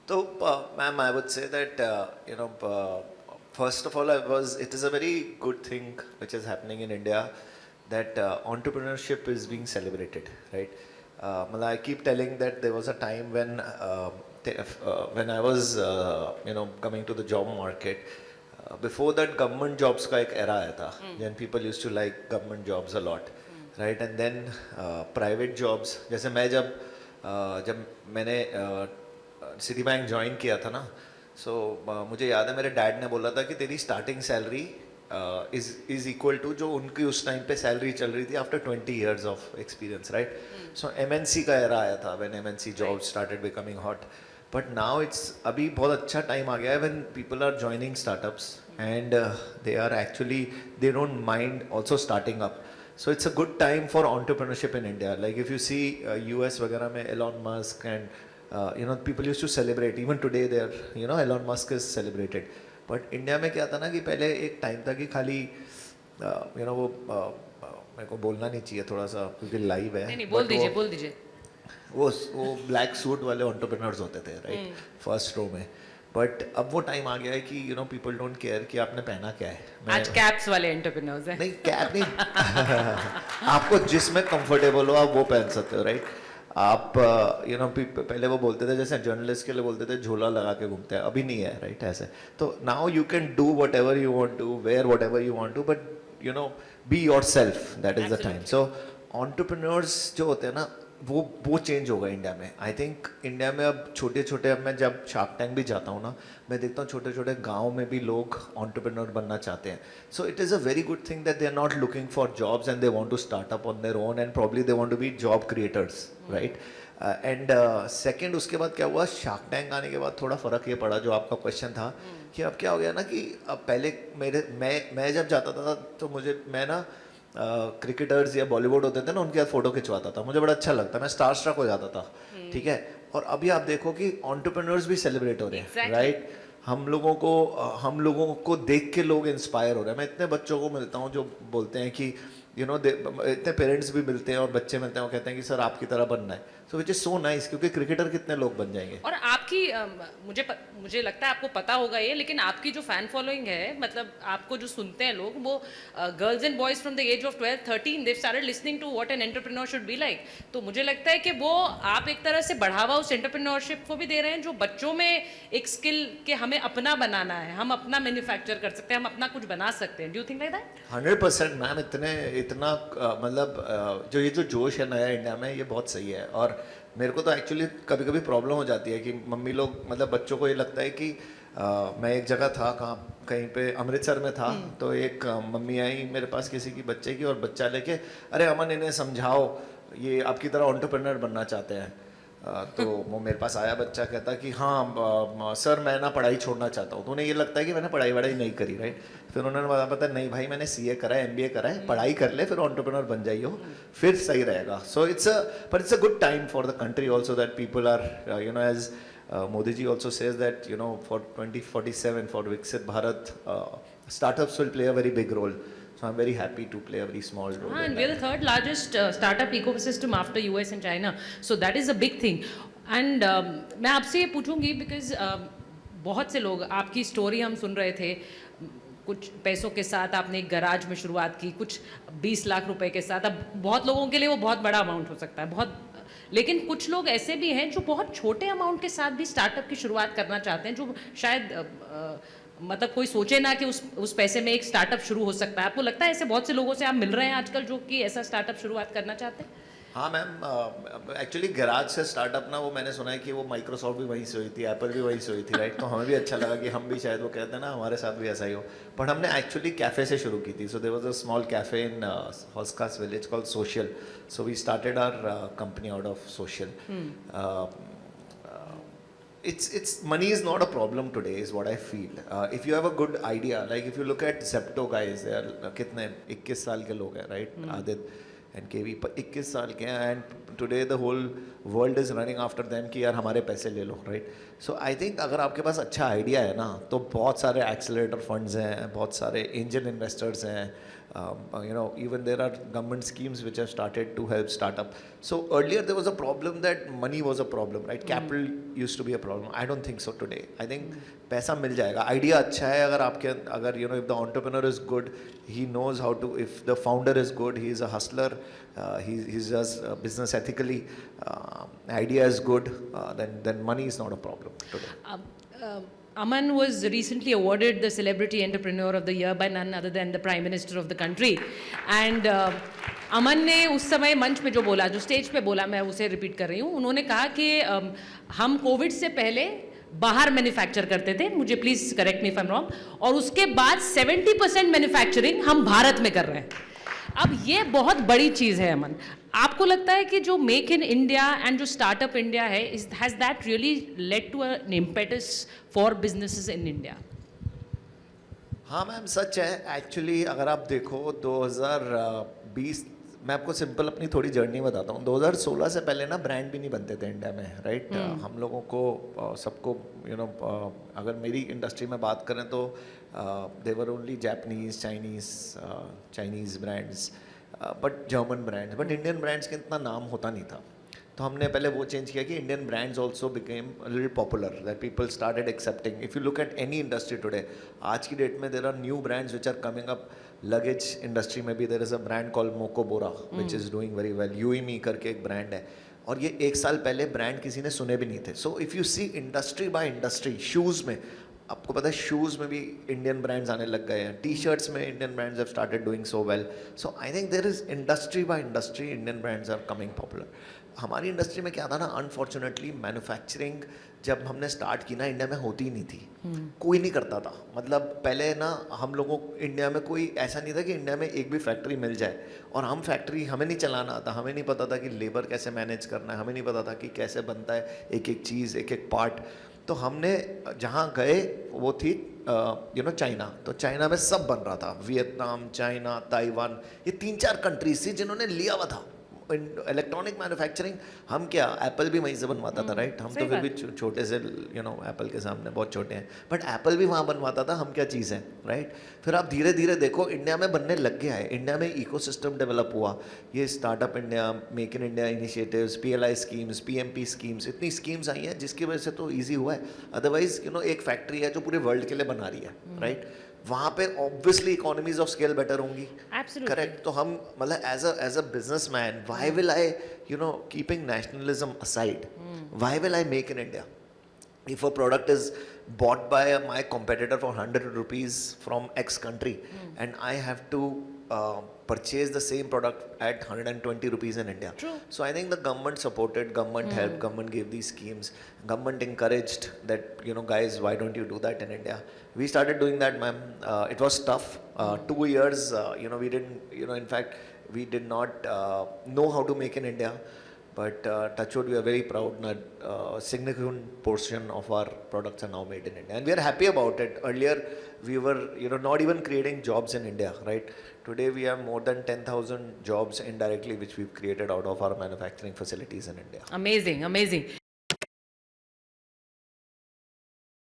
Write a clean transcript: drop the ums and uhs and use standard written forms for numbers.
So, ma'am, I would say that first of all, it is a very good thing which is happening in India that entrepreneurship is being celebrated, right? I keep telling that there was a time when I was coming to the job market. Before that, government jobs का एक era आया था, when people used to like government jobs a lot, right? And then private jobs, जैसे मैं जब मैंने city bank join किया था ना, सो मुझे याद है मेरे डैड ने बोला था कि तेरी starting salary is equal to जो उनकी उस टाइम पे सैलरी चल रही थी after 20 years of experience, right? So MNC का एरा आया था when MNC jobs started becoming hot. But now अभी बहुत अच्छा टाइम आ गया है when people are joining startups and they don't mind also starting up. So it's a good time for entrepreneurship in India. Like if you see US वगैरह में Elon Musk and people used to celebrate. Even today they're Elon Musk is celebrated. But India में क्या था ना कि पहले एक time था कि खाली वो मेरे को बोलना नहीं चाहिए थोड़ा सा क्योंकि लाइव है. नहीं बोल दीजिए. वो ब्लैक सूट वाले एंटरप्रेन्योर्स होते थे, राइट, फर्स्ट रो में. बट अब वो टाइम आ गया है कि पीपल डोंट केयर कि आपने पहना क्या है. आज कैप्स वाले एंटरप्रेन्योर्स हैं. नहीं, कैप नहीं. आपको जिसमें कंफर्टेबल हो आप वो पहन सकते हो, राइट? आप पहले वो बोलते थे, जैसे जर्नलिस्ट के लिए बोलते थे झोला लगा के घूमते हैं, अभी नहीं है, राइट? ऐसे तो now you can do whatever you want to, where whatever you want to, but be yourself. That is the time. So entrepreneurs जो होते हैं ना वो चेंज होगा इंडिया में. आई थिंक इंडिया में अब छोटे अब मैं जब शार्क टैंक भी जाता हूँ ना, मैं देखता हूँ छोटे गांव में भी लोग एंटरप्रेन्योर बनना चाहते हैं. So it is a very good thing that they are not looking for jobs and they want to start up on their own and probably they want to be job creators, right? And second उसके बाद क्या हुआ, shark tank आने के बाद थोड़ा फ़र्क ये पड़ा जो आपका क्वेश्चन था कि अब क्या हो गया ना कि अब पहले मैं जब जाता था तो मैं ना क्रिकेटर्स या बॉलीवुड होते थे ना उनके साथ फोटो खिंचवाता था, मुझे बड़ा अच्छा लगता, मैं स्टार स्ट्रक हो जाता था, ठीक है? और अभी आप देखो कि एंटरप्रेन्योर्स भी सेलिब्रेट हो रहे हैं, राइट? हम लोगों को देख के लोग इंस्पायर हो रहे हैं. मैं इतने बच्चों को मिलता हूँ जो बोलते हैं कि इतने पेरेंट्स भी मिलते हैं और बच्चे मिलते हैं, वो कहते हैं कि सर आपकी तरह बनना है. सो विच इज सो नाइस, क्योंकि क्रिकेटर कितने लोग बन जाएंगे. और आपकी मुझे लगता है आपको पता होगा ये, लेकिन आपकी जो फैन फॉलोइंग है, मतलब आपको जो सुनते हैं लोग, वो girls and boys from the age of 12-13 they started listening to what an entrepreneur should be like. तो मुझे लगता है कि वो आप एक तरह से बढ़ावा उस एंटरप्रेन्योरशिप को भी दे रहे हैं जो बच्चों में एक स्किल के हमें अपना बनाना है, हम अपना मैन्युफैक्चर कर सकते हैं, हम अपना कुछ बना सकते हैं. Do you think like that? 100% ma'am. इतना मतलब ये जो जोश है नया इंडिया में, ये बहुत सही है. और मेरे को तो एक्चुअली कभी कभी प्रॉब्लम हो जाती है कि मम्मी लोग, मतलब बच्चों को ये लगता है कि मैं एक जगह था, कहीं पे अमृतसर में था, तो एक मम्मी आई मेरे पास किसी की बच्चे की, और बच्चा लेके, अरे अमन इन्हें समझाओ, ये आपकी तरह एंटरप्रेन्योर बनना चाहते हैं. तो वो मेरे पास आया बच्चा, कहता कि हाँ सर मैं ना पढ़ाई छोड़ना चाहता हूँ. तो उन्हें ये लगता है कि मैंने पढ़ाई वढ़ाई नहीं करी, राइट? फिर उन्होंने पता नहीं भाई मैंने सीए करा है, एमबीए करा है, पढ़ाई कर ले फिर एंटरप्रेन्योर बन जाइयो, फिर सही रहेगा. So it's a good time for the country also that people are as Modi ji also says that for 2047 for Viksit Bharat, startups will play a very big role. So I'm very happy to play a very small role. And we're the third largest startup ecosystem after US and China. So that is a big thing. And मैं आपसे ये पूछूंगी because बहुत से लोग, आपकी story हम सुन रहे थे, कुछ पैसों के साथ आपने एक गराज में शुरुआत की, कुछ 20 लाख रुपए के साथ. अब बहुत लोगों के लिए वो बहुत बड़ा अमाउंट हो सकता है, लेकिन कुछ लोग ऐसे भी हैं जो बहुत छोटे अमाउंट के साथ भी स्टार्टअप की शुरुआत करना चाहते हैं, जो शायद मतलब कोई सोचे ना कि उस पैसे में एक स्टार्टअप शुरू हो सकता है. आपको लगता है ऐसे बहुत से लोगों से आप मिल रहे हैं आजकल जो कि ऐसा स्टार्टअप शुरुआत करना चाहते हैं? हाँ मैम, एक्चुअली गैराज से स्टार्टअप ना, वो मैंने सुना है कि वो माइक्रोसॉफ्ट भी वहीं से हुई थी, एप्पल भी वहीं से हुई थी, राइट? तो हमें भी अच्छा लगा कि हम भी शायद, वो कहते हैं ना हमारे साथ भी ऐसा ही हो. बट हमने एक्चुअली कैफ़े से शुरू की थी. So there was a small cafe in Hauz Khas village called Social. So we started our company out of Social. It's money is not a problem today is what I feel. If you have a good idea, like if you look at Zepto guys, they are कितने 21 साल के लोग हैं, right? Aditya and KV 21 साल के हैं, and today the whole world is running after them कि यार हमारे पैसे ले लो, right? So I think अगर आपके पास अच्छा आइडिया है ना, तो बहुत सारे एक्सेलरेटर फंड्स हैं, बहुत सारे एंजल इन्वेस्टर्स हैं, Even there are government schemes which have started to help startup. So earlier there was a problem that money was a problem, right? Capital used to be a problem. I don't think so today. I think पैसा मिल जाएगा. Idea अच्छा है अगर if the entrepreneur is good, he knows how to. If the founder is good, he is a hustler. He does business ethically. Idea is good. Then money is not a problem today. Aman was recently awarded the Celebrity Entrepreneur of the Year by none other than the Prime Minister of the country. And अमन ने उस समय मंच पे जो बोला, जो stage पे बोला, मैं उसे रिपीट कर रही हूँ. उन्होंने कहा कि हम कोविड से पहले बाहर मैन्युफैक्चर करते थे, मुझे please correct me if I am wrong, और उसके बाद 70% मैन्युफैक्चरिंग हम भारत में कर रहे हैं. अब ये बहुत बड़ी चीज़ है अमन. आपको लगता है कि जो मेक इन इंडिया एंड जो स्टार्टअप इंडिया है, has that really led to an impetus for businesses in India? हाँ मैम, सच है. एक्चुअली अगर आप देखो 2020, मैं आपको सिंपल अपनी थोड़ी जर्नी बताता हूँ. 2016 से पहले ना ब्रांड भी नहीं बनते थे इंडिया में, राइट? हम लोगों को सबको अगर मेरी इंडस्ट्री में बात करें तो there were only Japanese, Chinese brands, but German brands, but Indian brands का इतना नाम होता नहीं था. तो हमने पहले वो चेंज किया कि Indian brands also became little popular, that people started accepting. If you look at any industry today, आज की डेट में there are new brands which are coming up. Luggage industry में भी there is a brand call Mokobara which is doing very well. यूईमी करके एक brand है, और ये 1 साल पहले ब्रांड किसी ने सुने भी नहीं थे. So if you see industry by industry, shoes में आपको पता है, शूज़ में भी इंडियन ब्रांड्स आने लग गए हैं. टी शर्ट्स में Indian brands have started doing so well. So I think there is industry by industry, Indian brands are coming popular. हमारी इंडस्ट्री में क्या था ना, अनफॉर्चुनेटली मैन्युफैक्चरिंग जब हमने स्टार्ट की ना, इंडिया में होती ही नहीं थी. कोई नहीं करता था. मतलब पहले ना हम लोगों इंडिया में कोई ऐसा नहीं था कि इंडिया में एक भी फैक्ट्री मिल जाए, और हम फैक्ट्री हमें नहीं चलाना आता, हमें नहीं पता था कि लेबर कैसे मैनेज करना है, हमें नहीं पता था कि कैसे बनता है एक एक चीज़, एक एक पार्ट. तो हमने जहाँ गए वो थी चाइना. तो चाइना में सब बन रहा था. वियतनाम, चाइना, ताइवान, ये 3-4 कंट्रीज थी जिन्होंने लिया हुआ था इलेक्ट्रॉनिक मैन्युफैक्चरिंग. हम क्या, एप्पल भी वहीं से बनवाता था, राइट? हम तो फिर भी छोटे से एप्पल के सामने बहुत छोटे हैं, बट एप्पल भी वहाँ बनवाता था. हम क्या चीज़ है, राइट? फिर आप धीरे धीरे देखो इंडिया में बनने लग गया है. इंडिया में इकोसिस्टम डेवलप हुआ. ये startup India, make in India initiatives, PLI schemes, PMP schemes, इतनी स्कीम्स आई हैं जिसकी वजह से तो ईजी हुआ है. अदरवाइज एक फैक्ट्री है जो पूरे वर्ल्ड के लिए बना रही है, राइट? वहाँ पे obviously economies of scale better होंगी. करेक्ट. तो हम मतलब as a businessman, why will I keeping nationalism aside, why will I make in India? If a product is bought by my competitor for 100 rupees from X country, and I have to purchase the same product at 120 rupees in India. True. So I think the government supported, government helped, government gave these schemes, government encouraged that, guys, why don't you do that in India? We started doing that, ma'am. It was tough. 2 years, we didn't, in fact, we did not know how to make in India. But touchwood, we are very proud that a significant portion of our products are now made in India, and we are happy about it. Earlier, we were, not even creating jobs in India, right? Today, we have more than 10,000 jobs indirectly, which we've created out of our manufacturing facilities in India. Amazing, amazing.